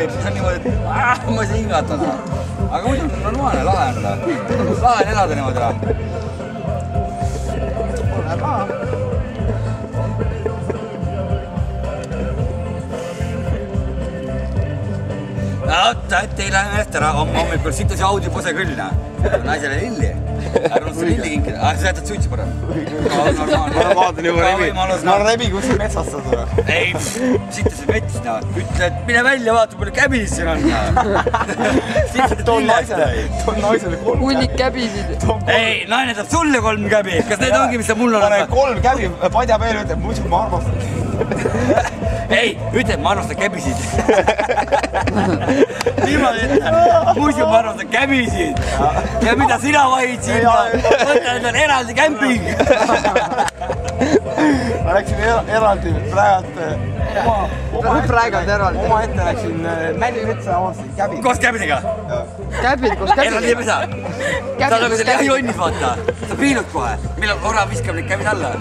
siis on niimoodi, et ma ei saa hingatada. Aga muidu on normaalne, lahe on. Lahe on elada niimoodi. Oota, et ei lähe meelest ära, hommikul situsi Audi pose küll, naisele lilli. Ärme seda lilli kinkida, sa jätad suitsi parem. Ma vaatan juba rebi. Ma rebi, kus see metsast sa tuleb. Ei, sitasid mets, ütle, et mine välja, vaata, palju käbisid siin on. Toon naisele 3 hunnik käbisid. Ei, naine saab sulle 3 käbi, kas need ongi, mis sa mul on? Pane 3 käbi, padja peale ütleb, muidu ma armastan. Ei, ütleb, ma armastan käbisid. Niimoodi ütle, muidu ma armastan käbisid. Ja mida sina vahid siin? Mõtle, et on eraldi kämping. Ma läksin eraldi oma ette läksin Mällimetsa avastasin käbid. Koos käbidega? Käbid koos käbidega? Eraldi jääb isa? Sa oled seal jahionnis, vaata. Sa piilud kohe. Millal orav viskab neid käbid alla?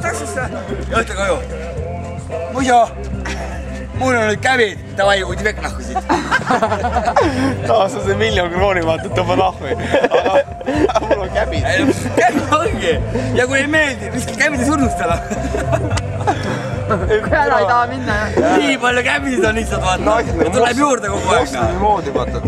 Taksosse. Ja ütle koju. Muidu, mul on nüüd käbid. Davai, uudi vekk nahkusid. Taas on see 1 000 000 krooni vaata, tõmba nahvi. Aga mul on käbid. Käbid ongi. Ja kui ei meeldi, viski käbid ei surnustele. Kui ära ei taha minna, jah. Nii palju käbisid on lihtsalt, vaata. Ja tuleb juurde kogu aeg. Moodi, vaata.